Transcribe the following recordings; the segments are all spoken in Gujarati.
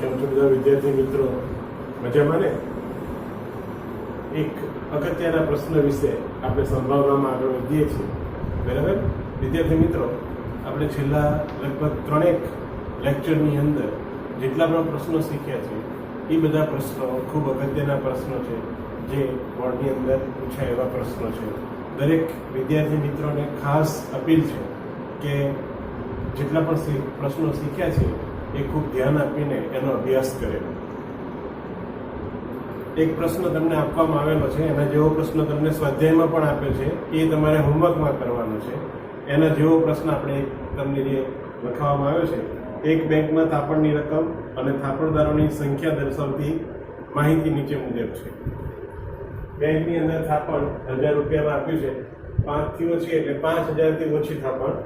કેમ છો બધા વિદ્યાર્થી મિત્રો? મજામાં ને? એક અગત્યના પ્રશ્ન વિશે આપણે સંભાવનામાં આગળ વધીએ છીએ. બરાબર વિદ્યાર્થી મિત્રો, આપણે છેલ્લા લગભગ 3 લેક્ચરની અંદર જેટલા પણ પ્રશ્નો શીખ્યા છે એ બધા પ્રશ્નો ખૂબ અગત્યના પ્રશ્નો છે, જે બોર્ડની અંદર પૂછાય એવા પ્રશ્નો છે. દરેક વિદ્યાર્થી મિત્રોને ખાસ અપીલ છે કે જેટલા પણ પ્રશ્નો શીખ્યા છે એ ખૂબ ધ્યાન આપીને એનો અભ્યાસ કરે. એક પ્રશ્ન તમને આપવામાં આવેલો છે, એના જેવો પ્રશ્ન તમને સ્વાધ્યાયમાં પણ આપ્યો છે, એ તમારે હોમવર્કમાં કરવાનો છે. એના જેવો પ્રશ્ન આપણે તમને જે લખાવવામાં આવ્યો છે, એક બેંકમાં થાપણની રકમ અને થાપણદારોની સંખ્યા દર્શાવતી માહિતી નીચે મુજબ છે. બેંકની અંદર થાપણ 1000 રૂપિયામાં આપ્યું છે, 5 થી ઓછી એટલે 5000 થી ઓછી થાપણ,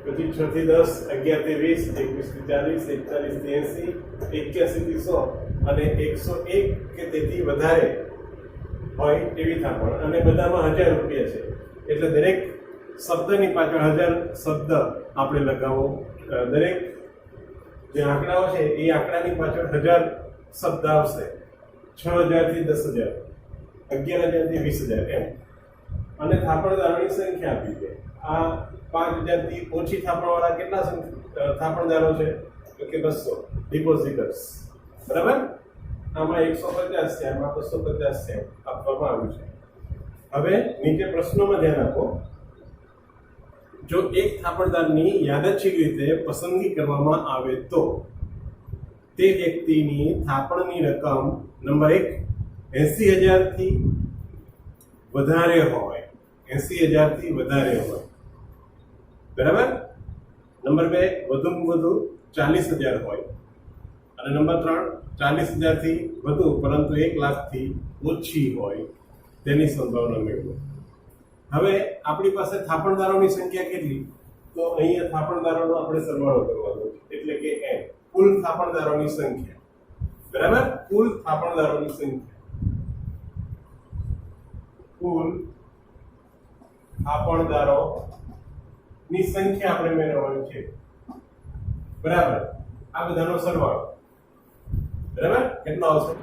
પછી 6 થી 10, 11 થી 20, 21 થી 40, 41 થી 80, 81 થી 100 અને 101 કે તેથી વધારે હોય એવી થાપણ, અને બધામાં 1000 રૂપિયા છે. એટલે દરેક શબ્દની પાછળ 1000 શબ્દ આપણે લગાવો. દરેક જે આંકડાઓ છે એ આંકડાની પાછળ 1000 શબ્દ આવશે. 6000 થી 10000, 11000 થી 20000 એમ. અને થાપણદારોની સંખ્યા આપી છે. આ 5000 થી ઓછી થાપણવાળા કેટલા થાપણદારો છે? તો કે 200 ડિપોઝિટર્સ. બરાબર? આમાં 150 છે, આમાં 250 છે આપવામાં આવ્યું છે. હવે નીચે પ્રશ્નોમાં ધ્યાન આપો. જો એક થાપણદારની યાદચ્છિક રીતે પસંદગી કરવામાં આવે તો તે વ્યક્તિની થાપણની રકમ નંબર 1 80000 થી વધારે હોય. 80000 થી વધારે હોય. બરાબર? નંબર 2 વધુમાં વધુ 40000 હોય. અને નંબર 3 40000 થી વધુ પરંતુ 1 લાખ થી ઓછી હોય તેની સંભાવના મેળવો. હવે આપણી પાસે થાપણદારોની સંખ્યા કેટલી? તો અહીંયા થાપણદારોનો આપણે સરવાળો કરવાનો છે, એટલે કે n, કુલ થાપણદારોની સંખ્યા. બરાબર? કુલ થાપણદારોની સંખ્યા, કુલ થાપણદારોની સંખ્યા આપણે મેળવવાની છે. બરાબર? આ બધાનો સરવાળો. બરાબર? કેટલો આવશે?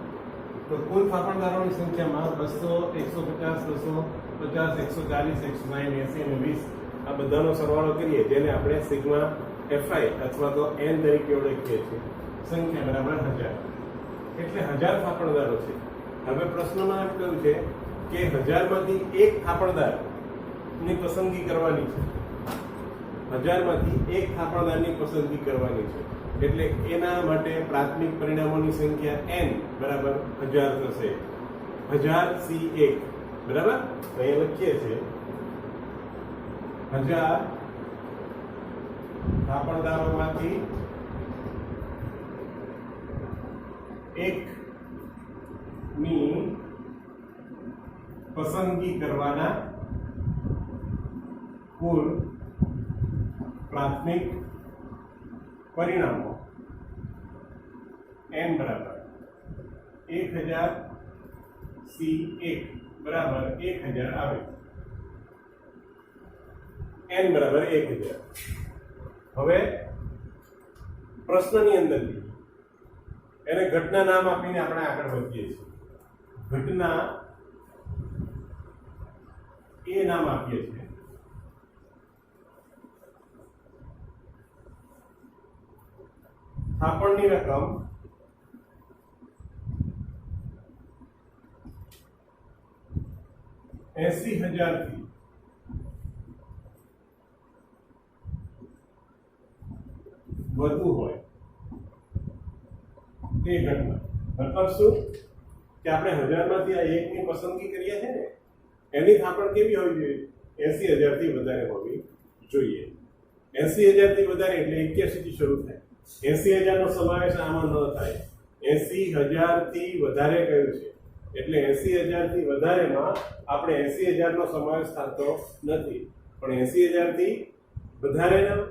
તો કુલ થાપણદારોની સંખ્યામાં 200, 150, 250, 140, 160, 80 અને 20 આ બધાનો સરવાળો કરીએ, જેને આપણે સિગ્મા fi અથવા તો n તરીકે ઓળખીએ છીએ. સંખ્યા બરાબર 1000. એટલે 1000 થાપણદારો છે. હવે પ્રશ્નમાં એમ કહ્યું છે કે 1000 માંથી એક થાપણદારની પસંદગી કરવાની છે. 1000 માંથી એક થાપણદારની પસંદગી કરવાની છે. એટલે એના માટે પ્રાથમિક પરિણામોની સંખ્યા n બરાબર 1000 થશે. 1000C1. બરાબર? અહીંયા લખીએ છીએ 1000 થાપણદારોમાંથી એકની પસંદગી કરવાના કુલ પ્રાથમિક પરિણામો n બરાબર 1000C1 બરાબર 1000 આવે. n બરાબર 1000. હવે પ્રશ્નની અંદર એને ઘટના નામ આપીને આપણે આગળ વધીએ છીએ. ઘટના એ નામ આપીએ છીએ. થાપણની રકમ $80,000 થી વધુ હોય તે ઘટના. મતલબ શું? કે આપણે 1000 માંથી આ એકની પસંદગી કરીએ છે ને, એની થાપણ કેવી હોવી જોઈએ? 80000 થી વધારે હોવી જોઈએ. 80000 થી વધારે એટલે 81 થી શરૂ થાય. 80000 નો સમાવેશ આમાં ન થાય. 80000 થી વધારે કહ્યું છે, એટલે 80000 થી વધારેમાં આપણે 80000 નો સમાવેશ થતો નથી, પણ 80000 થી વધારેના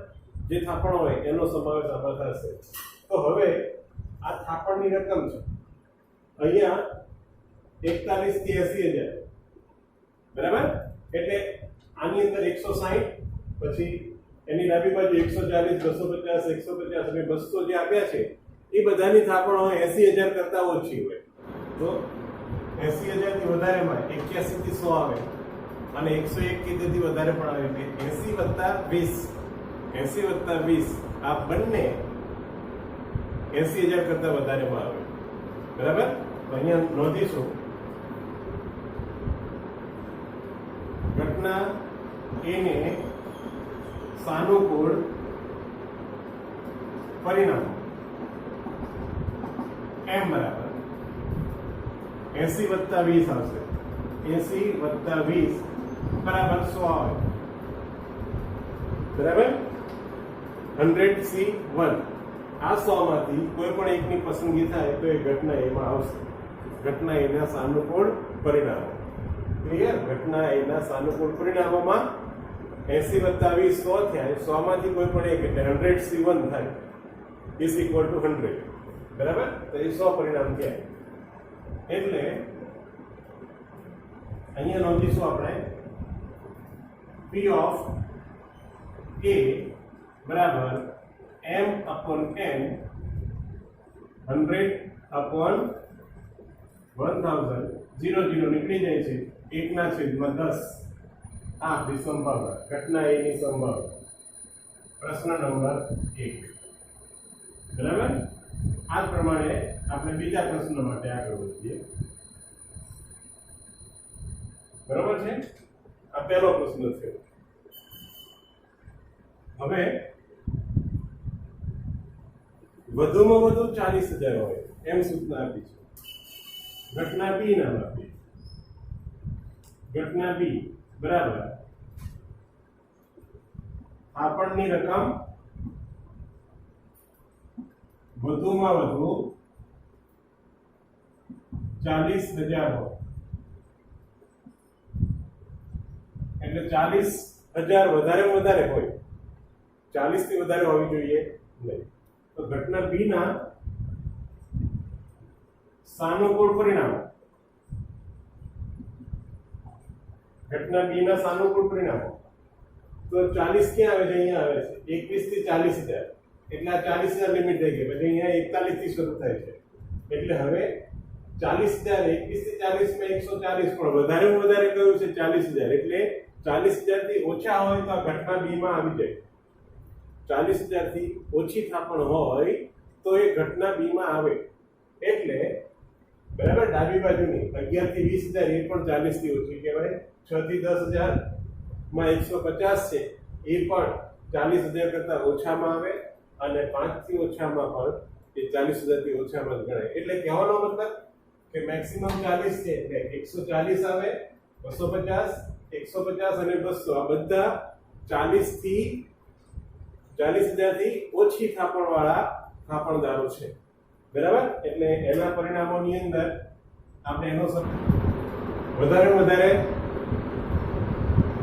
જે થાપણ હોય એનો સમાવેશ આમાં થશે. તો હવે આ થાપણની રકમ છે. અહીંયા 41 થી 80000. બરાબર? એટલે આની અંદર 160, પછી એની ડાબી બાજુ 140, 250, 150 અને 200 જે આપ્યા છે એ બધાની થાપણો 80,000 કરતા ઓછી હોય. તો 80,000 થી વધારેમાં 81 થી 100 આવે અને 101 થી વધારે પણ આવે. એટલે 80 વત્તા 20 આ બંને 80,000 કરતા વધારેમાં આવે. બરાબર? તો અહીંયા નોંધીશું ઘટના A ને સાનુકૂળ પરિણામો M બરાબર 80 વત્તા 20 આવશે. 80 વત્તા 20 બરાબર 100 આવે. બરાબર? 100C1 આ 100 માંથી કોઈ પણ એકની પસંદગી થાય તો એ ઘટના એમાં આવશે. ઘટના એના સાનુકૂળ પરિણામો. ક્લિયર? ઘટના એના સાનુકૂળ પરિણામોમાં 80 વત્તા 20 100 થયા. 100 માંથી કોઈ પણ એક એટલે 100C1 થાય is equal to 100. બરાબર? તો એ 100 પરિણામ થયા. એટલે અહીંયા નોંધીશું આપણે P of A બરાબર M/N 100/1000 0 નીકળી જાય છે. 1/10 આ આપણી સંભાવના. ઘટના A ની સંભાવના. પ્રશ્ન નંબર 1. બરાબર? આ પ્રમાણે આપણે બીજા પ્રશ્ન માટે આગળ વધીએ. બરાબર છે? આ પહેલો પ્રશ્ન છે. હવે વધુમાં વધુ 40,000 હોય એમ સૂચના આપી છે. ઘટના B નામ આપી. ઘટના B બરાબર થાપણની રકમ વધુમાં વધુ 40,000 હોય. એટલે 40,000 વધારેમાં વધારે હોય. 40 થી વધારે હોવી જોઈએ નહીં. તો ઘટના B ના સાનુકૂળ પરિણામો. ઘટના B ના સાનુકૂળ પરિણામો. તો 40 ક્યાં આવે છે? અહીંયા આવે છે 21 થી 40,000. એટલે આ 40,000 લિમિટ થઈ ગઈ. પછી અહીંયા 41 થી શરૂ થાય છે. એટલે હવે 40,000 21 થી 40 માં 140 પણ વધારેમાં વધારે કયું છે? 40,000. એટલે 40,000 થી ઓછા હોય તો આ ઘટના B માં આવી જાય. 40,000 થી ઓછી થાપણ હોય તો એ ઘટના B માં આવે. એટલે બરાબર ડાબી બાજુની 11 થી 20,000 એ પણ 40 થી ઓછી કહેવાય. 6 થી 10,000 માં 150 છે એ પણ 40,000 કરતા ઓછામાં આવે અને 5 થી ઓછામાં પણ એ 40,000 થી ઓછામાં જ ગણાય. એટલે કહેવાનો મતલબ કે મેક્સિમમ 40 છે એટલે 140 આવે, 250, 150 અને 200 આ બધા 40,000 થી ઓછી થાપણ વાળા થાપણદારો છે. બરાબર? એટલે એના પરિણામોની અંદર આપણે એનો વધારે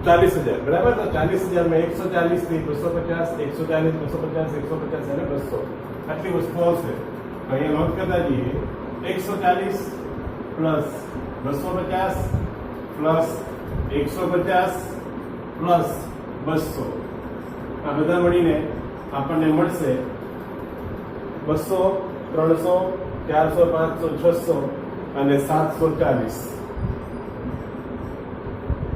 40,000. બરાબર? તો 40,000 માં 140 થી 250, 140, 250, 150 અને 200 આટલી વસ્તુ આવશે. અહીંયા નોંધ કરતા જઈએ 140 પ્લસ 250 પ્લસ 150 પ્લસ 200 આ બધા મળીને આપણને મળશે 200, 300, 400, 500, 600 અને 740.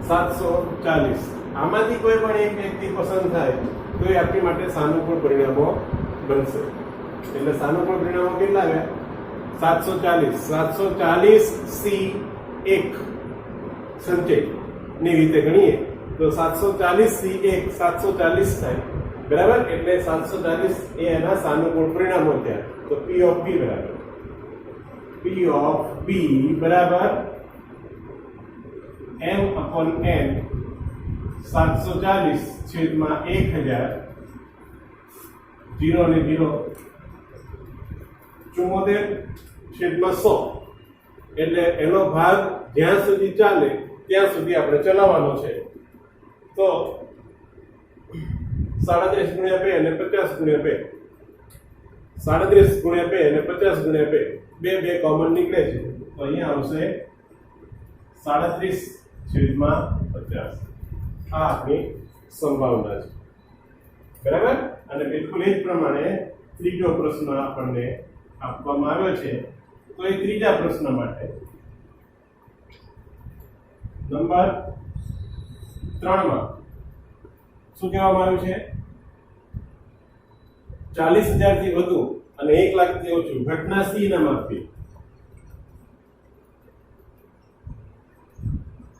740 આમાંથી કોઈ પણ એક વ્યક્તિ પસંદ થાય તો એ આપણી માટે સાનુકૂળ પરિણામો બનશે. એટલે સાનુકૂળ પરિણામો કેટલા આવ્યા? 740. 740C1 સંચય ની રીતે ગણીએ તો 740C1 740 થાય. બરાબર? એટલે 740 એ એના સાનુકૂળ પરિણામો થયા. તો P of B બરાબર P of B બરાબર M/N 740 છેદમાં 1000 0 અને 0 74 છેદમાં 100. એટલે એનો ભાગ જ્યાં સુધી ચાલે ત્યાં સુધી આપણે ચલાવવાનો છે. તો 37 ગુણ્યા 2 અને 50 ગુણ્યા 2 37 ગુણ્યા 2 અને 50 ગુણ્યા 2 બે કોમન નીકળે છે. તો અહીંયા આવશે 37 છેદમાં 50. આ આપણી સંભાવના છે. બરાબર? અને બિલકુલ એ જ પ્રમાણે ત્રીજો પ્રશ્ન આપણને આપવામાં આવ્યો છે. તો એ ત્રીજા પ્રશ્ન માટે નંબર 3 માં શું કહેવામાં આવ્યું છે? 40,000 થી વધુ અને 1 લાખ થી ઓછું ઘટના સી ના માપી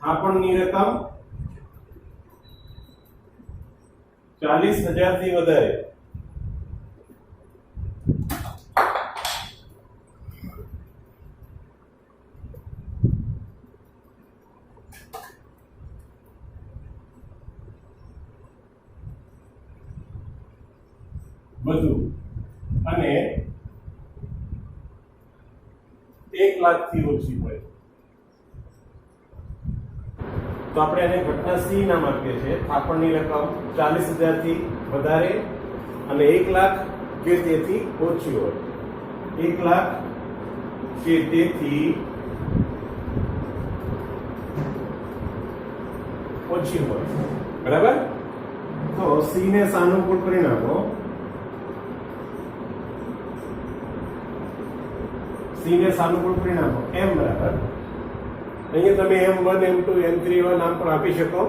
થાપણની રકમ 40,000 થી વધારે વધુ અને 1 લાખ થી ઓછી હોય તો આપણે એને ઘટના સી નામ આપીએ છીએ. થાપણની રકમ 40,000 થી વધારે અને 1 લાખ કે તેથી ઓછી હોય. 1 લાખ કે તેથી ઓછી હોય. બરાબર? તો સી ને સાનુકૂળ પરિણામો સી ને સાનુકૂળ પરિણામો m બરાબર અહીંયા તમે m1 m2 m3 એવા નામ પણ આપી શકો.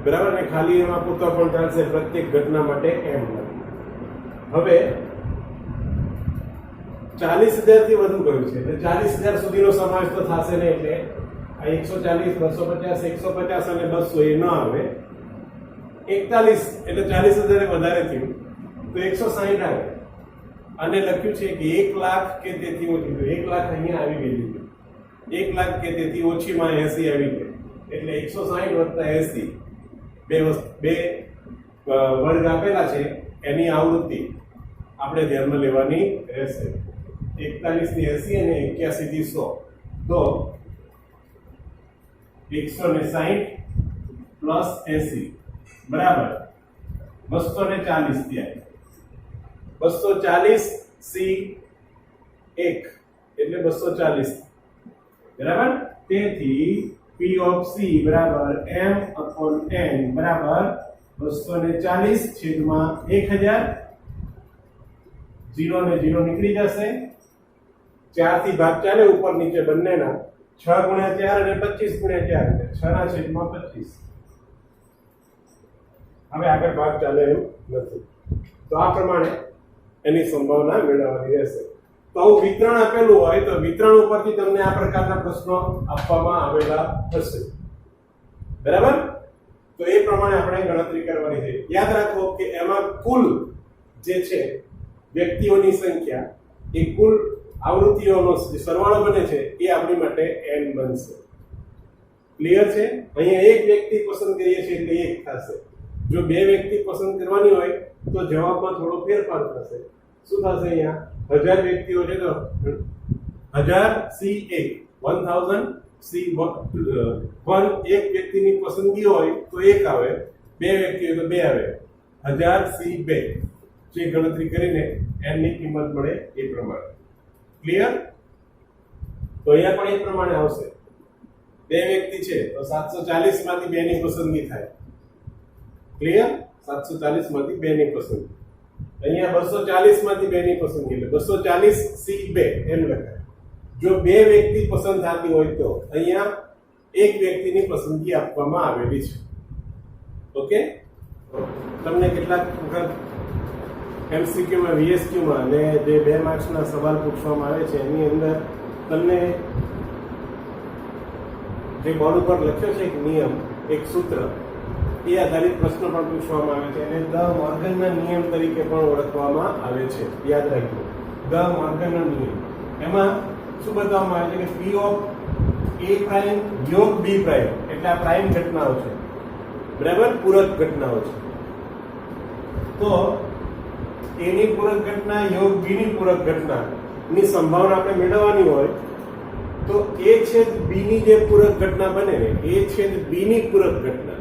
બરાબર ને ખાલી એમાં પૂરતો પણ ચાલશે. પ્રત્યેક ઘટના માટે m1. હવે 40,000 થી વધુ કહ્યું છે એટલે 40,000 સુધીનો સમાવેશ તો થશે ને એટલે આ 140 250 150 અને 200 એ ન આવે. 41 એટલે 40,000 વધારે થયું તો 160 આવે અને લખ્યું છે કે 1 લાખ કે તેથી ઓછી. તો 1 લાખ અહીંયા આવી ગઈ. 1 લાખ કે તેથી ઓછીમાં 80 આવી ગઈ એટલે 160 + 80 બે વર્ગ આપેલા છે એની આવૃત્તિ આપણે ધ્યાનમાં લેવાની રહેશે. 41 થી 80 અને 81 થી 100 તો 160 + 80 બરાબર 240 થયા. 240 સી 1 એટલે 240 બરાબર. તેથી P of C બરાબર m/n બરાબર 240 છેદમાં 1000. 0 ને 0 નીકળી જશે. 4 થી ભાગ ચાલે ઉપર નીચે બંનેના 6 × 4 અને 25 × 4 એટલે 6 ના છેદમાં 25. હવે આગળ ભાગ ચાલે એમ નથી તો આ પ્રમાણે એની સંભાવના મેળવવાની રહેશે. તો આવું વિતરણ આપેલું હોય તો વિતરણ ઉપરથી તમને આ પ્રકારના પ્રશ્નો આપવામાં આવેલા હશે. બરાબર? તો એ પ્રમાણે આપણે ગણતરી કરવાની છે. યાદ રાખો કે એમાં કુલ જે છે વ્યક્તિઓની સંખ્યા એ કુલ આવૃત્તિઓનો સરવાળો બને છે એ આપણી માટે n બનશે. ક્લિયર છે? અહીંયા એક વ્યક્તિ પસંદ કરીએ છીએ એટલે 1 થશે. જો બે વ્યક્તિ પસંદ કરવાની હોય તો જવાબમાં થોડો ફેરફાર થશે. શું થશે? અહીંયા 1000 વ્યક્તિઓ છે તો 1000 C1 1000 C1 એક વ્યક્તિની પસંદગી હોય તો 1 આવે. બે વ્યક્તિ હોય તો 2 આવે. 1000 C2 જે ગણતરી કરીને n ની કિંમત મળે એ પ્રમાણે. ક્લિયર? તો અહીંયા પણ એ પ્રમાણે આવશે. બે વ્યક્તિ છે તો 740 માંથી 2 ની પસંદગી થાય. ક્લિયર? 740 માંથી 2 ની પસંદગી. અહીંયા 240 માંથી 2 ની પસંદગી એટલે 240 C2 એમ લખાય. જો બે વ્યક્તિ પસંદ થતી હોય તો અહીંયા એક વ્યક્તિની પસંદગી આપવામાં આવેલી છે. ઓકે? તમને કેટલાક વખત MCQ માં VSQ માં અને જે 2 માર્ક્સના સવાલ પૂછવામાં આવે છે એની અંદર તમને જે બોર્ડ ઉપર લખ્યો છે એક નિયમ એક સૂત્ર એ આધારિત પ્રશ્ન પણ પૂછવામાં આવે છે અને ધ મોર્ગનના નિયમ તરીકે પણ ઓળખવામાં આવે છે. યાદ રાખજો ધ મોર્ગનનો નિયમ. એમાં શું બતાવવામાં આવે છે કે P of A' યોગ B' એટલે આ પ્રાઇમ ઘટનાઓ છે. બરાબર? પૂરક ઘટનાઓ છે. તો A ની પૂરક ઘટના યોગ B ની પૂરક ઘટના ની સંભાવના આપણે મેળવવાની હોય તો A/B ની જે પૂરક ઘટના બને ને A/B ની પૂરક ઘટના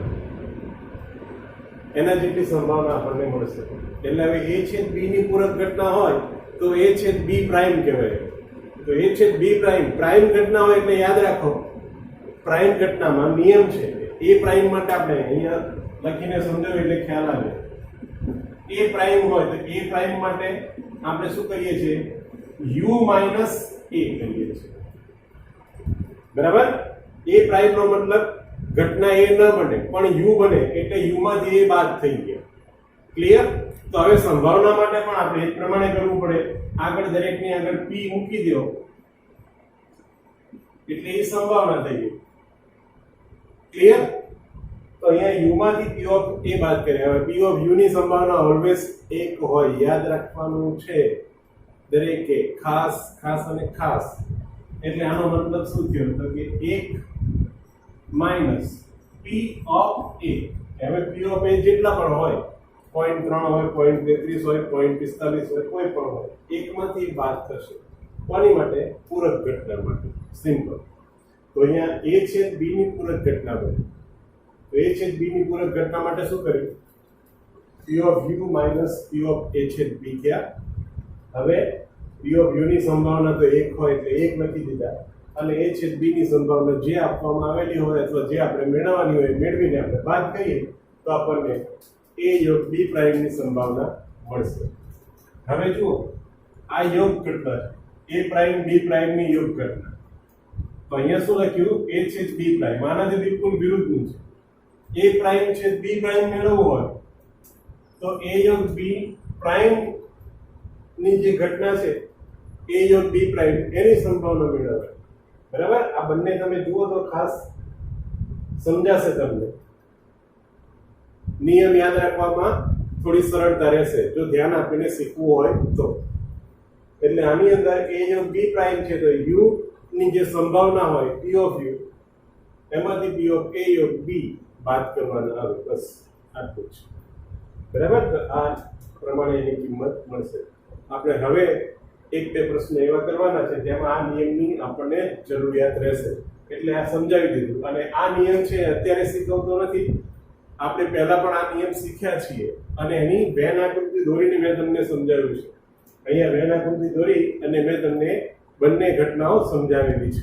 એના જેટલી સંભાવના આપણને મળશે. એટલે હવે A/B ની પૂરક ઘટના હોય તો A/B પ્રાઇમ કહેવાય. તો A/B પ્રાઇમ ઘટના હોય એટલે યાદ રાખો પ્રાઇમ ઘટનામાં નિયમ છે A પ્રાઇમ માટે આપણે અહીંયા લખીને સમજાવ્યું એટલે ખ્યાલ આવે. A પ્રાઇમ હોય તો A પ્રાઇમ માટે આપણે શું કરીએ છીએ u માઇનસ a કહીએ છીએ, બરાબર. a પ્રાઇમ નો મતલબ ઘટના a ન બને પણ u બને, એટલે u માંથી a બાદ થઈ ગયા. ક્લિયર? તો હવે સંભાવના માટે પણ આપણે એ પ્રમાણે કરવું પડે. આગળ દરેકની આગળ p મૂકી દો એટલે એ સંભાવના થઈ ગઈ. ક્લિયર? તો અહીંયા u માંથી p ઓફ a બાદ કરીએ. હવે p ઓફ u ની સંભાવના ઓલવેઝ 1 હોય, યાદ રાખવાનું છે દરેકે, ખાસ ખાસ અને ખાસ. એટલે આનો મતલબ શું થયો? તો કે 1 માઈનસ p ઓફ a. હવે p ઓફ a જેટલા પણ હોય, 0.3 હોય, 0.33 હોય, 0.45 હોય, કોઈ પણ હોય, એકમાંથી બાદ થશે. કોની માટે? પૂરક ઘટના માટે. સિમ્પલ. તો અહીંયા a છેદ b ની પૂરક ઘટના બની. તો a છેદ b ની પૂરક ઘટના માટે શું કર્યું? p of u minus p of a છેદ b થયા. હવે p ઓફ u ની સંભાવના તો 1 હોય એટલે 1 લખી દીધા, અને a છેદ b ની સંભાવના જે આપવામાં આવેલી હોય અથવા જે આપણે મેળવવાની હોય મેળવીને આપણે બાદ કરીએ તો આપણને a યોગ b પ્રાઇમ ની સંભાવના મળશે. હવે જુઓ, આ યોગ ઘટના છે, a પ્રાઇમ b પ્રાઇમ ની યોગ ઘટના. તો અહીંયા શું લખ્યું? a છેદ b પ્રાઇમ. આનાથી બિલકુલ વિરુદ્ધનું છે. a પ્રાઇમ છેદ b પ્રાઇમ મેળવવું હોય તો a યોગ b પ્રાઇમ ની જે ઘટના છે a યોગ b પ્રાઇમ એની સંભાવના મેળવવી. બરાબર? આ બંને તમે જુઓ તો ખાસ સમજાશે તમને. નિયમ યાદ રાખવામાં થોડી સરળતા રહેશે જો ધ્યાન આપીને શીખવું હોય તો. એટલે આની અંદર a યોગ b પ્રાઇમ છે તો u ની જે સંભાવના હોય p ઓફ u એમાંથી p ઓફ a યોગ b બાદ કરવાનો આવે. બસ આટલું જ. બરાબર? તો આ પ્રમાણે એની કિંમત મળશે. આપણે હવે એક બે પ્રશ્ન એવા કરવાના છે જેમાં આ નિયમની આપણને જરૂરિયાત રહેશે. એટલે આ સમજાવી દીધું. અને આ નિયમ છે અત્યારે શીખવતો નથી, આપણે પહેલા પણ આ નિયમ શીખ્યા છીએ અને એની વેન આકૃતિ દોરીને મેં તમને સમજાવ્યું છે. અહીંયા વેન આકૃતિ દોરી અને મેં તમને બંને ઘટનાઓ સમજાવેલી છે.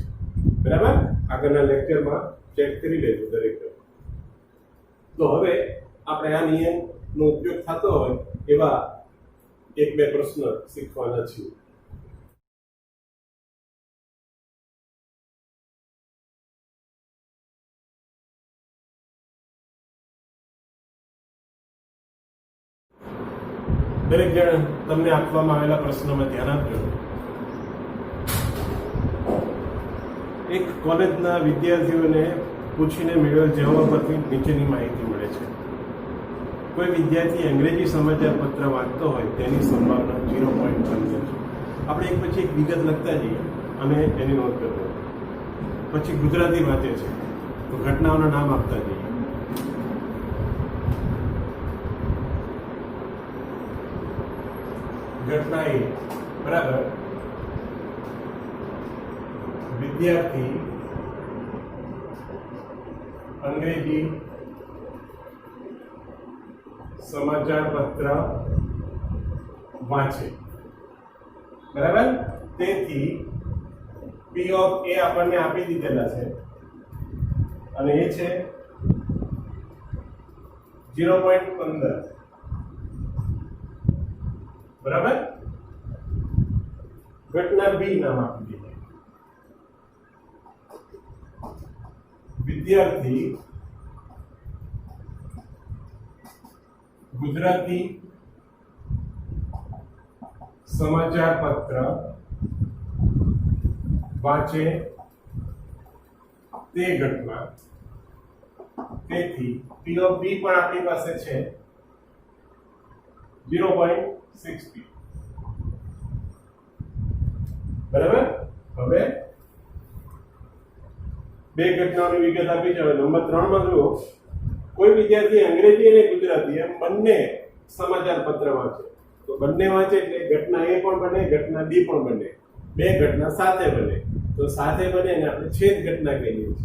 બરાબર? આગળના લેક્ચરમાં ચેક કરી લેજો દરેક. તો હવે આપણે આ નિયમનો ઉપયોગ થતો હોય એવા એક બે પ્રશ્ન શીખવાના છીએ. દરેક જણ તમને આપવામાં આવેલા પ્રશ્નોમાં ધ્યાન આપજો. એક કોલેજના વિદ્યાર્થીઓને પૂછીને મેળવેલ જવાબ પરથી નીચેની માહિતી મળે છે. કોઈ વિદ્યાર્થી અંગ્રેજી સમાચાર પત્ર વાંચતો હોય તેની સંભાવના 0.15 છે. આપણે એક પછી એક વિગત લખતા જઈએ અને એની નોંધ કરતા. પછી ગુજરાતી વાંચે છે તો ઘટનાઓના નામ આપતા જઈએ. ઘટના એ, બરાબર, વિદ્યાર્થી અંગ્રેજી સમાચાર પત્ર વાંચે. બરાબર? તેથી p ઓફ a આપણને આપી દીધેલા છે અને એ છે 0.15. બરાબર? ઘટના b નામ આપી દીધું. વિદ્યાર્થી ગુજરાતી સમાચાર પત્ર વાંચે તે ઘટના. તેથી p ઓફ b પણ આપણી પાસે છે 0.60. બરાબર? હવે બે ઘટનાઓની વિગત આપી છે. હવે નંબર 3 માં જુઓ, કોઈ વિદ્યાર્થી અંગ્રેજી અને ગુજરાતી એમ બંને સમાચાર પત્ર વાંચે. તો બંને વાંચે એટલે ઘટના a પણ બને, ઘટના b પણ બને. બે ઘટના સાથે બને. તો સાથે બને ને આપણે છેદ ઘટના કહીએ છીએ.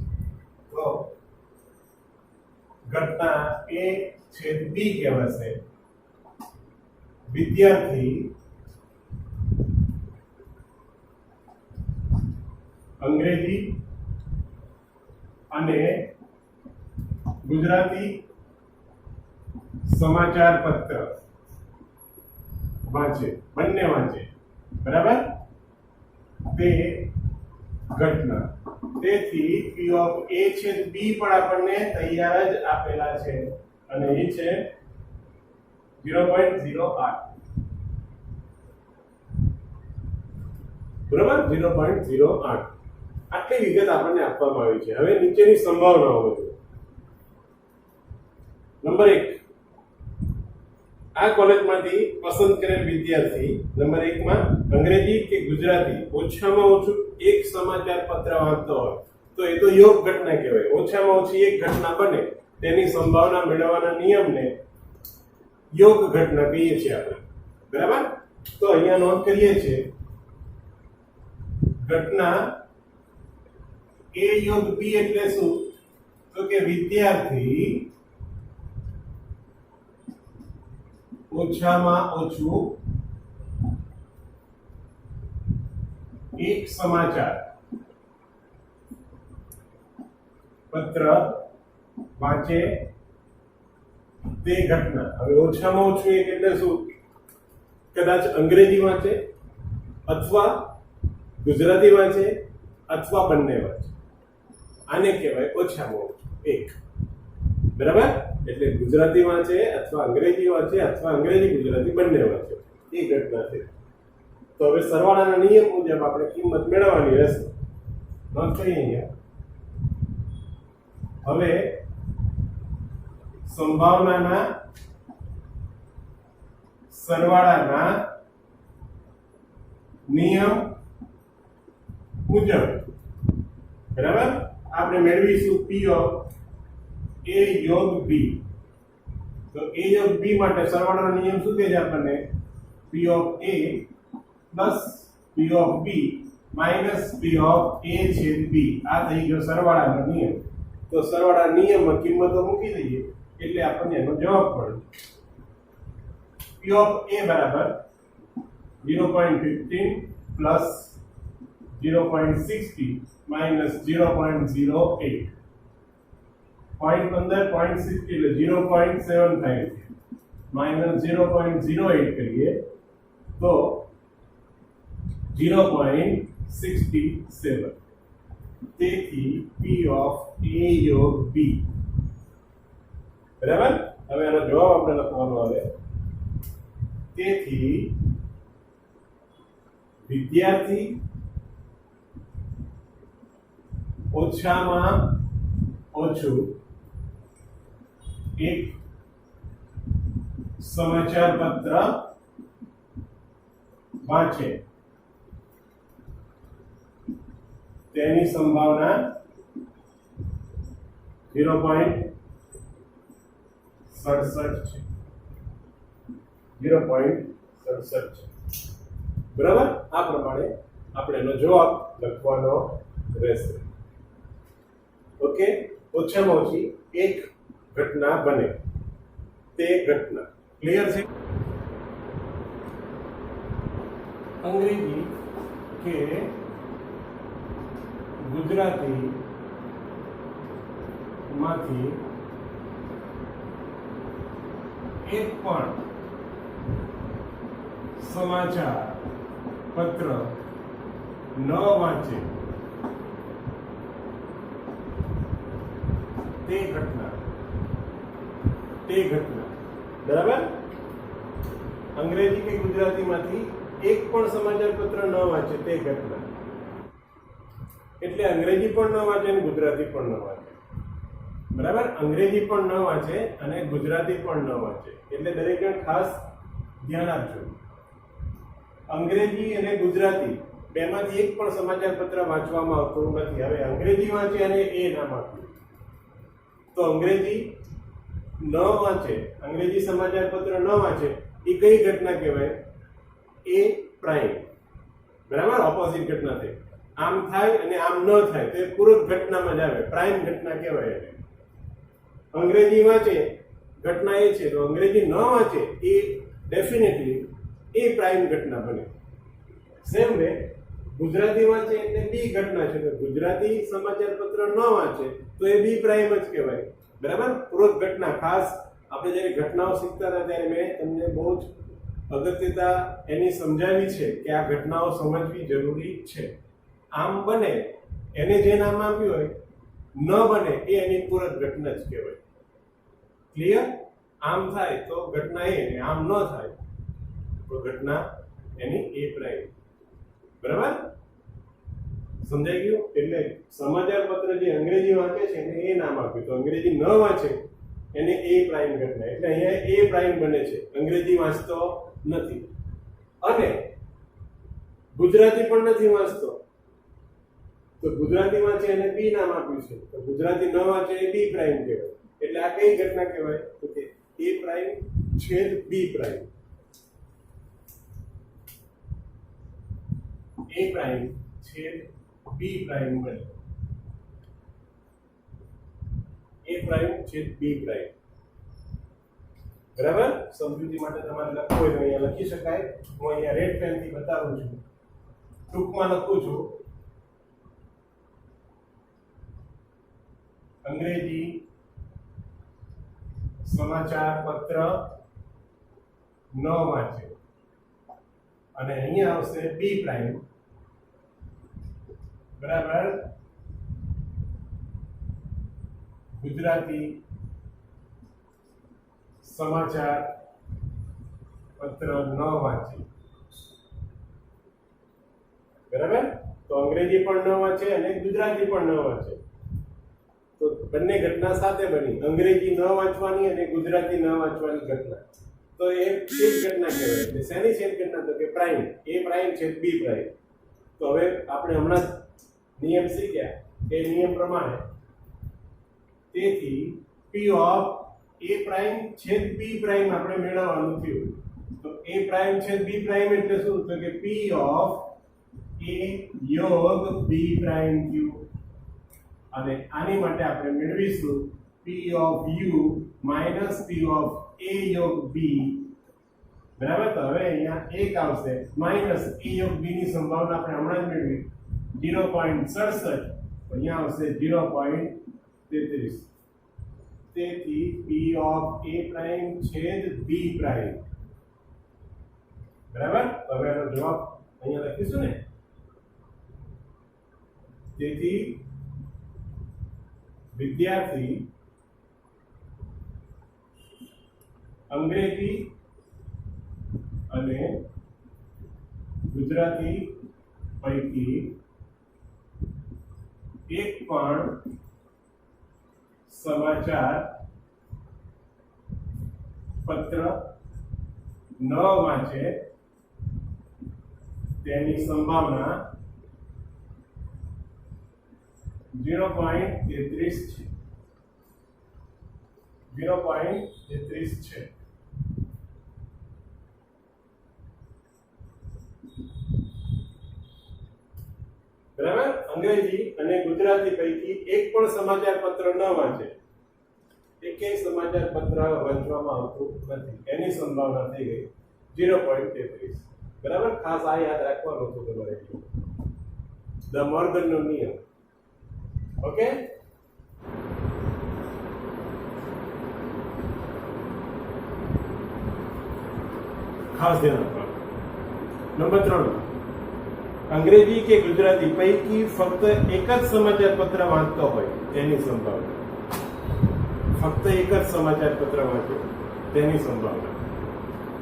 તો ઘટના a છેદ b કહેવાશે. વિદ્યાર્થી અંગ્રેજી અને ગુજરાતી સમાચાર પત્ર વાંચે, બંને વાંચે. બરાબર? તે ઘટના. તેથી P ઓફ A છે B પણ આપણને તૈયાર જ આપેલા છે અને એ છે 0.08 બરાબર 0.08 આટલી વિગત આપણને આપવામાં આવી છે. હવે નીચેની સંભાવનાઓ છે. નંબર 1 આ કોલેજમાંથી પસંદ કરેલ વિદ્યાર્થી નંબર 1 માં અંગ્રેજી કે ગુજરાતી ઓછામાં ઓછું એક સમાચાર પત્ર વાંચતો હોય તો એ તો યોગ ઘટના કહેવાય. ઓછામાં ઓછી એક ઘટના બને તેની સંભાવના મેળવવાના નિયમને યોગ ઘટના કહીએ છીએ આપણે. બરાબર? તો અહીંયા નોંધ કરીએ છીએ ઘટના A યોગ B એટલે શું? તો કે વિદ્યાર્થી ઓછામાં ઓછું એક સમાચાર પત્ર વાંચે તે ઘટના. હવે ઓછામાં ઓછું એક એટલે શું? કદાચ અંગ્રેજી વાંચે અથવા ગુજરાતી વાંચે અથવા બંને વાંચે. આને કહેવાય ઓછામાં ઓછું એક. બરાબર? એટલે ગુજરાતી વાંચે અથવા અંગ્રેજી વાંચે અથવા અંગ્રેજી ગુજરાતી બંને વાંચે એ ઘટના છે. તો હવે સરવાળાના નિયમ મુજબ આપણે કિંમત મેળવવાની રહેશે. નોંધ કરીએ અહીંયા. હવે સંભાવનાના સરવાળાના નિયમ મુજબ બરાબર આપણે મેળવીશું P ઓફ A યોગ B. તો A યોગ B માટે સરવાળાનો નિયમ શું કહે છે આપણને? P of A plus P of B minus P of A છેદ B. આ થઈ ગયો સરવાળાનો નિયમ. તો સરવાળા નિયમમાં કિંમતો મૂકી દઈએ એટલે આપણને એનો જવાબ મળે. P ઓફ A બરાબર 0.15 પ્લસ 0.60 માઈનસ 0.08. 0.15 0.60 એટલે 0.7 થાય છે માઈનસ 0.08 કરીએ તો 0.67. તેથી P ઓફ A યોગ B. બરાબર? હવે આનો જવાબ આપણે લખવાનો આવે. તેથી વિદ્યાર્થી ઓછામાં ઓછું એક સમાચાર પત્ર વાંચે તેની સંભાવના 0.67 છે. 0.67 છે. બરાબર? આ પ્રમાણે આપણે એનો જવાબ લખવાનો રહેશે. ઓકે? ઓછામાં ઓછી એક ઘટના બને તે ઘટના. ક્લિયર છે? અંગ્રેજી કે ગુજરાતી માંથી એક પણ સમાચાર પત્ર ન વાંચે તે ઘટના. બરાબર? અંગ્રેજી કે ગુજરાતીમાંથી એક પણ સમાચાર પત્ર ન વાંચે તે ઘટના. એટલે અંગ્રેજી પણ ન વાંચે અને ગુજરાતી પણ ન વાંચે. બરાબર? અંગ્રેજી પણ ન વાંચે અને ગુજરાતી પણ ન વાંચે. એટલે દરેક જણ ખાસ ધ્યાન આપજો. અંગ્રેજી અને ગુજરાતી બેમાંથી એક પણ સમાચાર પત્ર વાંચવામાં આવતું નથી. હવે અંગ્રેજી વાંચે અને એ નામ આપ્યું તો અંગ્રેજી ન વાંચે, અંગ્રેજી સમાચાર પત્ર ન વાંચે એ કઈ ઘટના કહેવાય? એ પ્રાઇમ. બરાબર? ઓપોઝિટ ઘટના થાય. આમ થાય અને આમ ન થાય તો પૂરક ઘટનામાં જ આવે. પ્રાઇમ ઘટના કહેવાય. અંગ્રેજી વાંચે ઘટના એ છે તો અંગ્રેજી ન વાંચે એ ડેફિનેટલી એ પ્રાઇમ ઘટના બને. સેમ વે ગુજરાતી વાંચે એટલે બી ઘટના છે તો ગુજરાતી સમાચાર પત્ર ન વાંચે તો એ બી પ્રાઇમ જ કહેવાય. બરાબર? પૂરક ઘટના. ખાસ આપણે જ્યારે ઘટનાઓ શીખતા હતા ત્યારે મેં તમને બહુ જ અગત્યતા એની સમજાવી છે કે આ ઘટનાઓ સમજવી જરૂરી છે. આમ બને એને જે નામ આપ્યું હોય, ન બને એ એની પૂરક ઘટના જ કહેવાય. ક્લિયર? આમ થાય તો ઘટના એ, આમ ન થાય તો ઘટના એની એ પ્રાઇમ. બરાબર? સમજાઈ ગયું? એટલે સમાચાર પત્ર જે અંગ્રેજી વાંચે છે એને એ નામ આપ્યું, તો અંગ્રેજી ન વાંચે એને એ પ્રાઇમ ઘટના. એટલે અહીંયા એ પ્રાઇમ બને છે, અંગ્રેજી વાંચતો નથી. અને ગુજરાતી પણ નથી વાંચતો, તો ગુજરાતી વાંચે એને બી નામ આપ્યું છે, તો ગુજરાતી ન વાંચે એ બી પ્રાઇમ કહેવાય. એટલે આ કઈ ઘટના કહેવાય? તો કે એ પ્રાઇમ છેદ બી પ્રાઇમ. એ પ્રાઇમ છેદ બી પ્રાઇમ બને. એ પ્રાઇમ છેદ બી પ્રાઇમ. બરાબર? સમજૂતી માટે તમારે લખવું હોય તો અહીંયા લખી શકાય. હું અહીંયા રેડ પેન થી બતાવું છું, ટૂંકમાં લખું છું. અંગ્રેજી સમાચાર પત્ર ન વાંચે, અને અહીંયા આવશે બી પ્રાઇમ. બરાબર? ગુજરાતી સમાચાર પત્ર ન વાંચે. બરાબર? તો અંગ્રેજી પણ ન વાંચે અને ગુજરાતી પણ ન વાંચે. તો બંને ઘટના સાથે બની, અંગ્રેજી ન વાંચવાની અને ગુજરાતી ન વાંચવાની ઘટના. તો એ એક ઘટના કહેવાય. એટલે શેની છે ઘટના? તો કે પ્રાઇમ. એ પ્રાઇમ છે બી પ્રાઇમ. તો હવે આપણે હમણાં નિયમ શીખ્યા એ નિયમ પ્રમાણે, તેથી p ઓફ a પ્રાઇમ છેદ b પ્રાઇમ આપણે મેળવવાનું થયું. તો a પ્રાઇમ છેદ b પ્રાઇમ એટલે શું? તો કે p ઓફ a યોગ b પ્રાઇમ થયું. અને આની માટે આપણે મેળવીશું p of u minus p of a યોગ b. બરાબર? તો હવે અહીંયા એક આવશે માઈનસ a યોગ b ની સંભાવના આપણે હમણાં જ મેળવી 0.67. અહીંયા આવશે 0.33. તેથી p ઓફ a પ્રાઇમ છેદ b પ્રાઇમ. બરાબર? તો હવે એનો જવાબ અહીંયા લખીશું ને. તેથી વિદ્યાર્થી અંગ્રેજી અને ગુજરાતી પૈકી એક પણ સમાચાર પત્ર ન વાંચે તેની સંભાવના 0.33 છે. 0.33 છે. બરાબર? અંગ્રેજી અને ગુજરાતી પૈકી એક પણ સમાચાર પત્ર ન વાંચે, એકેય સમાચાર પત્ર વાંચવામાં આવતું નથી, એની સંભાવના થઈ ગઈ 0.33. બરાબર? ખાસ આ યાદ રાખવાનું છે તમારે, ધ મોર્ગનનો નિયમ. ઓકે? ખાસ ધ્યાન આપવાનું. નંબર 3, અંગ્રેજી કે ગુજરાતી પૈકી ફક્ત એક જ સમાચાર પત્ર વાંચતો હોય તેની સંભાવના. ફક્ત એક જ સમાચાર પત્ર વાંચે તેની સંભાવના.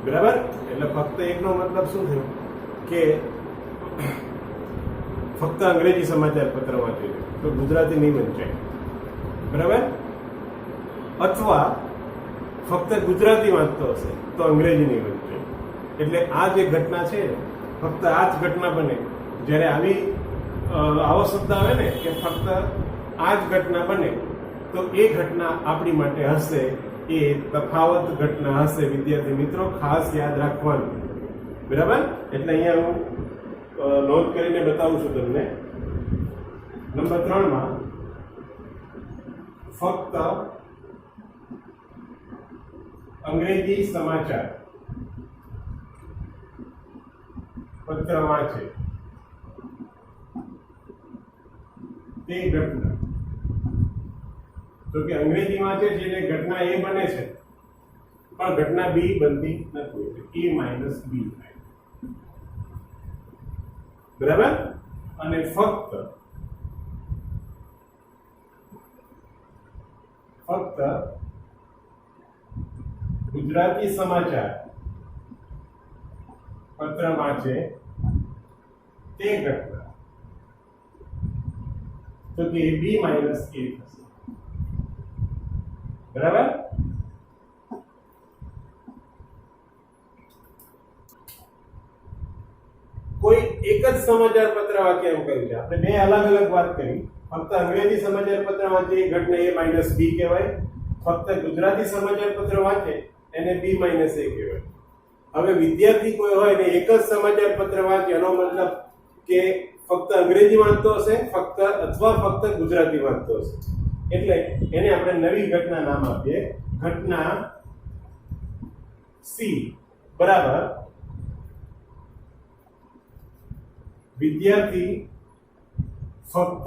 બરાબર? એટલે ફક્ત એકનો મતલબ શું થયો? કે ફક્ત અંગ્રેજી સમાચાર પત્ર વાંચે તો ગુજરાતી નહીં વંચાય. બરાબર? અથવા ફક્ત ગુજરાતી વાંચતો હશે તો અંગ્રેજી નહીં વંચાય. એટલે આ જે ઘટના છે, ફક્ત આ જ ઘટના બને જ્યારે આવો શબ્દ આવે ને કે ફક્ત આ જ ઘટના બને, તો એ ઘટના આપણી માટે હશે એ તફાવત ઘટના હશે. વિદ્યાર્થી મિત્રો ખાસ યાદ રાખવાનું. બરાબર? એટલે અહીંયા હું નોંધ કરીને બતાવું છું તમને. નંબર 3 માં ફક્ત અંગ્રેજી સમાચાર પત્ર વાંચે તે ઘટના. તો કે અંગ્રેજી વાંચે છે એટલે ઘટના એ બને છે પણ ઘટના બી બનતી નથી એટલે a માઇનસ બી થાય બરાબર અને ફક્ત ગુજરાતી સમાચાર પત્ર વાંચે તે ઘટના તો કે બી માઇનસ a થશે બરાબર કોઈ એક જ સમાચાર પત્ર વાક્ય એમ કહ્યું છે આપણે બે અલગ અલગ વાત કરી ફક્ત અંગ્રેજી સમાચાર પત્ર વાંચે એ ઘટના a માઇનસ b કહેવાય ફક્ત ગુજરાતી સમાચાર પત્ર વાંચે એને b માઇનસ a કહેવાય હવે વિદ્યાર્થી કોઈ હોય ને એક જ સમાચાર પત્ર વાંચે એનો મતલબ કે ફક્ત અંગ્રેજી વાંચતો હશે ફક્ત ગુજરાતી વાંચતો હશે એટલે એને આપણે નવી ઘટના નામ આપીએ ઘટના C બરાબર વિદ્યાર્થી ફક્ત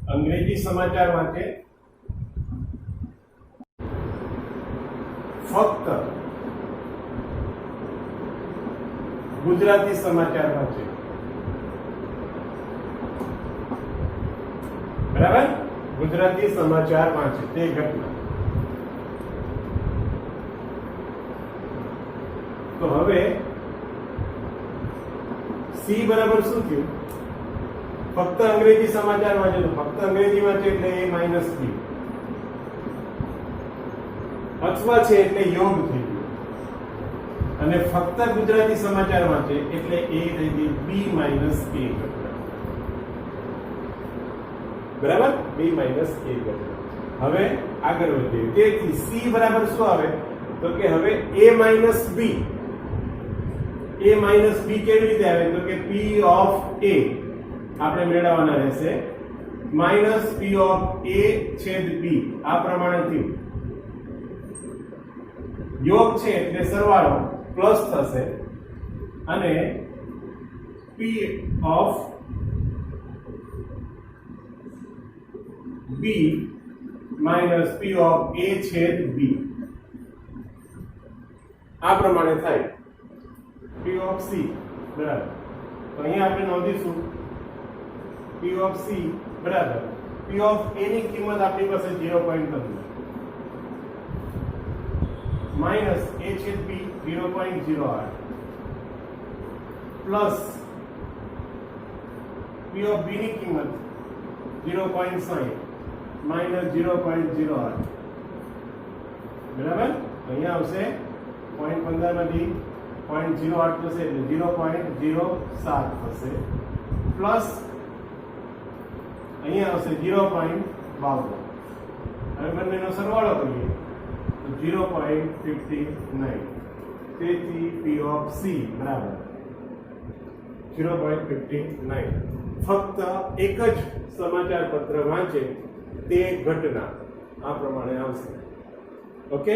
અંગ્રેજી સમાચાર વાંચે ફક્ત ગુજરાતી સમાચાર વાંચે બરાબર ગુજરાતી સમાચાર વાંચે તે ઘટના તો હવે C બરાબર શું થયું ફક્ત અંગ્રેજી સમાચાર વાંચે તો ફક્ત અંગ્રેજી વાંચે એટલે a માઇનસ b અથવા છે એટલે યોગ થઈ ગયું અને ફક્ત ગુજરાતી સમાચાર વાંચે એટલે a થઈ ગઈ b માઇનસ a ઘટના બરાબર b માઇનસ a ઘટના હવે આગળ વધીએ તેથી C બરાબર શું આવે તો કે હવે a માઇનસ b કેવી રીતે આવે તો કે p ઓફ a આપણે મેળવવાના રહેશે માઇનસ p ઓફ a છેદ b આ પ્રમાણે થયું યોગ છે એટલે સરવાળો પ્લસ થશે અને p of b minus p of a છેદ b આ પ્રમાણે થાય p of c બરાબર તો અહીંયા આપણે નોંધીશું p of c બરાબર p of a ની કિંમત આપણી પાસે 0.3 માઈનસ a છેદ b 0.08 plus p of b ની કિંમત 0.60 માઈનસ 0.08 બરાબર અહીંયા આવશે 0.15 માંથી 0.08 થશે એટલે 0.07 થશે પ્લસ અહીંયા આવશે 0.52 હવે બંનેનો સરવાળો કરીએ તો 0.59 તેથી p of c બરાબર 0.59 ફક્ત એક જ સમાચાર પત્ર વાંચે તે ઘટના આ પ્રમાણે આવશે ઓકે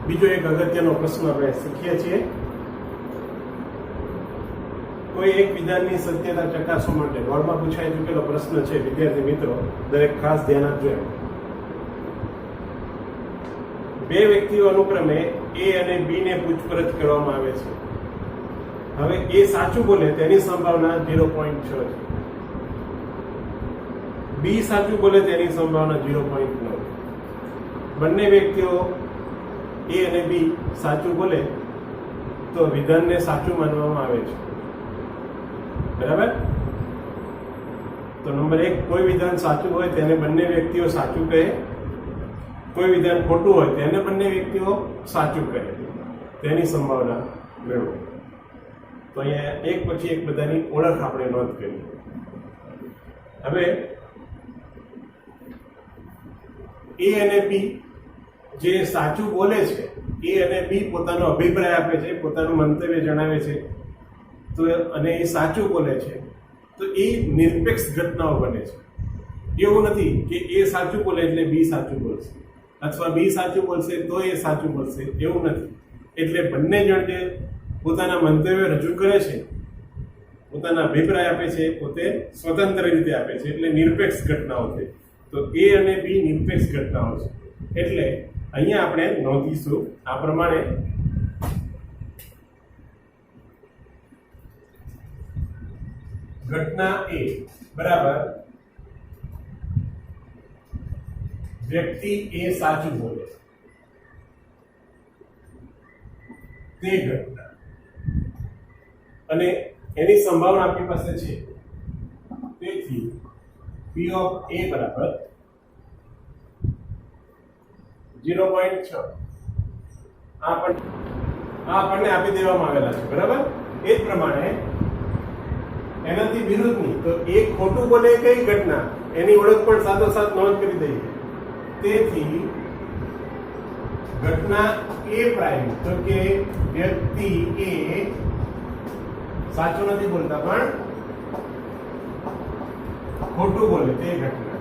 બીજો એક અગત્યનો પ્રશ્ન આપણે શીખીએ છીએ કોઈ એક વિધાનની સત્યતા ચકાસવા માટે બોર્ડમાં પૂછાઈ ચૂકેલો પ્રશ્ન છે વિદ્યાર્થી મિત્રો દરેક ખાસ ધ્યાન આપજો બે વ્યક્તિઓ અનુક્રમે A અને B ને પૂછપરછ કરવામાં આવે છે હવે A સાચું બોલે તેની સંભાવના 0.6 છે B સાચું બોલે તેની સંભાવના 0.9 બંને વ્યક્તિઓ A અને B સાચું બોલે તો વિધાનને સાચું માનવામાં આવે છે બરાબર તો નંબર 1 કોઈ વિધાન સાચું હોય તેને બંને વ્યક્તિઓ સાચું કહે કોઈ વિધાન ખોટું હોય તેને બંને વ્યક્તિઓ સાચું કહે તેની સંભાવના મેળવો તો અહીંયા એક પછી એક બધાની ઓળખ આપણે નોંધ કરી હવે A અને B જે સાચું બોલે છે A અને B પોતાનો અભિપ્રાય આપે છે પોતાનું મંતવ્ય જણાવે છે તો અને એ સાચું બોલે છે તો એ નિરપેક્ષ ઘટનાઓ બને છે એવું નથી કે A સાચું બોલે એટલે B સાચું બોલશે અથવા બી સાચું બોલશે તો એ સાચું બોલશે એવું નથી. એટલે બંને જણ જે પોતાના મંતવ્ય રજૂ કરે છે, પોતાના અભિપ્રાય આપે છે, પોતે સ્વતંત્ર રીતે આપે છે, એટલે નિરપેક્ષ ઘટનાઓ છે. તો એ અને બી નિરપેક્ષ ઘટનાઓ છે. એટલે અહીંયા આપણે નોંધીશું આ પ્રમાણે ઘટના એ બરાબર વ્યક્તિ એ સાચું બોલે તે ઘટના, અને એની સંભાવના આપણી પાસે છે. તેથી P ઓફ A બરાબર 0.6 આ આપણને આપી દેવામાં આવેલા છે. બરાબર, એ જ પ્રમાણે એનાથી વિરુદ્ધની તો એક ખોટું બોલે કઈ ઘટના એની ઓળખ પણ સાથોસાથ નોંધ કરી દઈએ. તેથી ઘટના A પ્રાઇમ તો કે વ્યક્તિ એ સાચું નથી બોલતા પણ ખોટું બોલે તે ઘટના.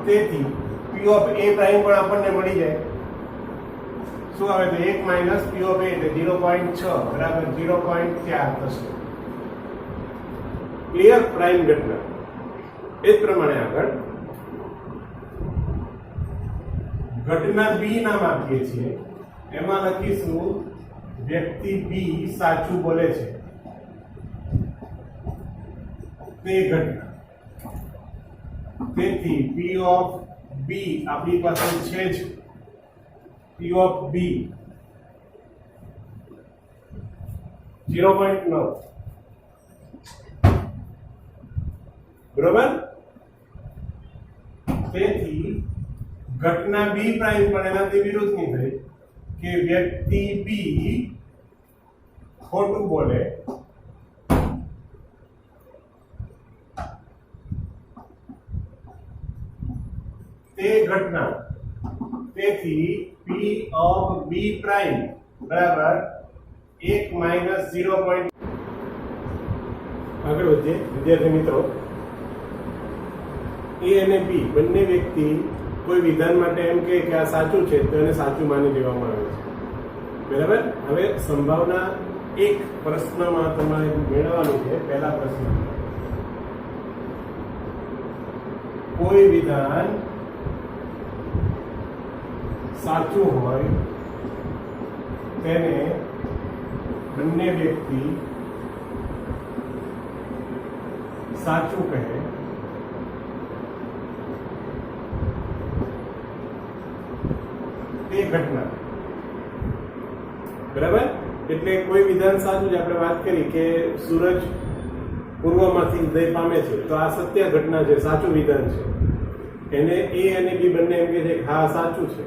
તેથી P ઓફ A પ્રાઇમ પણ આપણને મળી જાય. શું આવે તો 1 માઇનસ P ઓફ A એટલે 0.6 બરાબર 0.4 થશે. ક્લિયર? પ્રાઇમ ઘટના. એ જ પ્રમાણે આગળ ઘટના બી નામ આપીએ છીએ, એમાં લખીશું વ્યક્તિ બી સાચું બોલે છે તે ઘટના. તેથી P ઓફ બી આપણી પાસે છે જ P ઓફ બી 0.9 બરોબર. તેથી ઘટના બી પ્રાઇમ પણ એનાથી વિરુદ્ધની થઈ કે વ્યક્તિ બી ખોટું બોલે તે ઘટના. તેથી P ઓફ બી પ્રાઇમ બરાબર 1 માઇનસ 0. આગળ વધીએ વિદ્યાર્થી મિત્રો. A અને B બંને વ્યક્તિ કોઈ વિધાન માટે એમ કે આ સાચું છે તો એને સાચું માની લેવામાં આવે છે. બરાબર. હવે સંભાવના એક પ્રશ્નમાં તમારે મેળવવાનું છે. પહેલા પ્રશ્ન, કોઈ વિધાન સાચું હોય તેને બંને વ્યક્તિ સાચું કહે તે ઘટના. બરાબર. એટલે કોઈ વિધાન સાચું છે. આપણે વાત કરી કે સૂરજ પૂર્વમાંથી ઉદય પામે છે તો આ સત્ય ઘટના છે, સાચું વિધાન છે. એને A અને B બંને એમ કે છે કે હા સાચું છે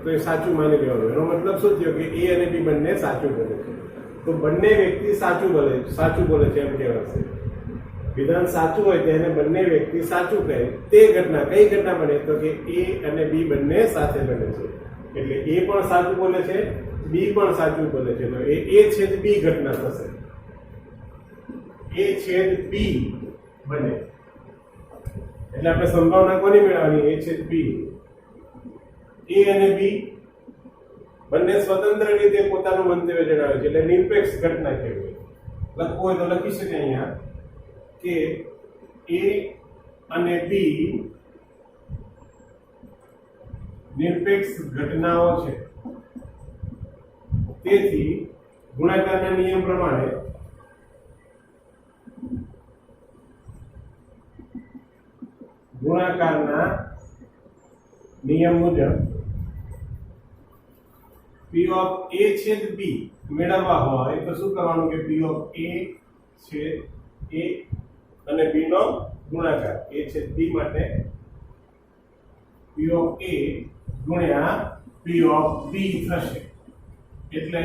તો એ સાચું માની લેવાનું. એનો મતલબ શું થયો કે A અને B બંને સાચું બોલે છે. તો બંને વ્યક્તિ સાચું બોલે છે એમ કહેવાશે. વિધાન સાચું હોય તેને બંને વ્યક્તિ સાચું કહે તે ઘટના. કઈ ઘટના બને તો કે A અને B બંને સાથે બને છે. એટલે A પણ સાચું બોલે છે, B પણ સાચું બોલે છે. તો એ A છેદ B ઘટના થશે. A છેદ B બને. એટલે આપણે સંભાવના કોની મેળવવાની? A છેદ B. A અને B બંને સ્વતંત્ર રીતે પોતાનું મંતવ્ય જણાવે છે એટલે નિરપેક્ષ ઘટના કહેવાય. લખવું હોય તો લખી શકે અહીંયા કે A અને B નિરપેક્ષ ઘટનાઓ છે. તેથી ગુણાકારના નિયમ પ્રમાણે ગુણાકારના નિયમ મુજબ P ઓફ A છેદ B મેળવવા હોય તો શું કરવાનું કે P ઓફ A છેદ A અને B નો ગુણાકાર. A છેદ B માટે P ઓફ A ગુણ્યા P ઓફ B થશે. એટલે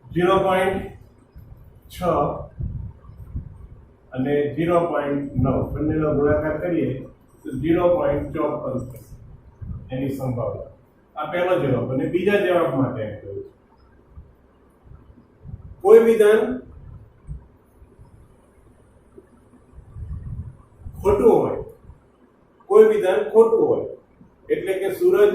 0.6 અને 0.9 બંનેનો ગુણાકાર કરીએ તો 0.54 થશે એની સંભાવના. આ પહેલો જવાબ. અને બીજા જવાબ માટે એમ કહ્યું છે કોઈ વિધાન ખોટું હોય કોઈ વિધાન ખોટું હોય, એટલે કે સૂરજ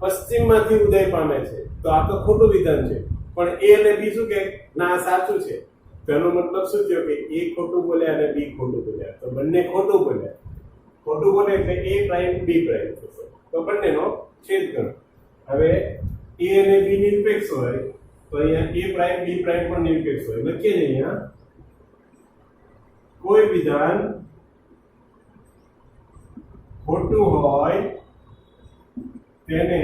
પશ્ચિમમાંથી ઉદય પામે છે તો આ તો ખોટું વિધાન છે, પણ એ અને બી શું કે ના આ સાચું છે, તો એનો મતલબ શું થયો કે એ ખોટું બોલ્યા અને બી ખોટું બોલ્યા, તો બંને ખોટું બોલ્યા. ખોટું બોલે એટલે a પ્રાઇમ b પ્રાઇમ થશે, તો બંનેનો છેદ કરો. હવે a અને b નિરપેક્ષ હોય તો અહીંયા a પ્રાઇમ b પ્રાઇમ પણ નિરપેક્ષ હોય. લખીએ ને અહીંયા કોઈ વિધાન ખોટું હોય તેને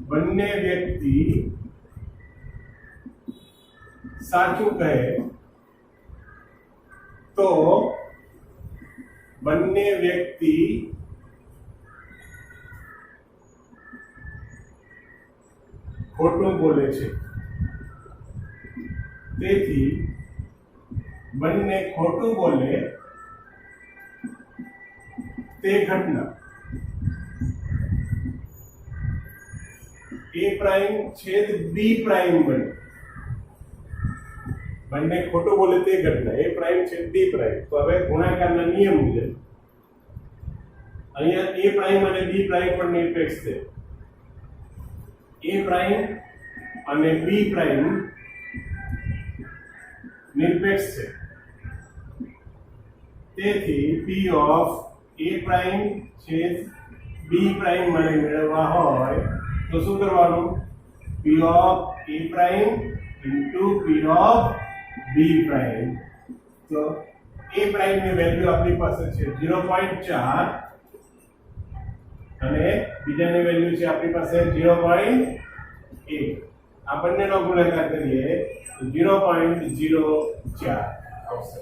બંને વ્યક્તિ સાચું કહે તો બંને વ્યક્તિ ખોટું બોલે છે. તેથી બંને ખોટું બોલે તે ઘટના a પ્રાઇમ છેદ b પ્રાઇમ બને. બંને ખોટું બોલે તે ઘટના a પ્રાઇમ છેદ b પ્રાઇમ. તો હવે ગુણાકારના નિયમ મુજબ અહીંયા a પ્રાઇમ અને b પ્રાઇમ પણ નિરપેક્ષ છે. a પ્રાઇમ અને b પ્રાઇમ નિરપેક્ષ છે. તેથી p ઓફ a પ્રાઇમ છેદ b પ્રાઇમ મને મેળવવા હોય તો શું કરવાનું? p of a prime into p of b prime. તો a પ્રાઇમ ની વેલ્યુ આપણી પાસે છે 0.4 અને બીજાની વેલ્યુ છે આપણી પાસે 0.1. આ બંનેનો ગુણાકાર કરીએ તો 0.04 આવશે.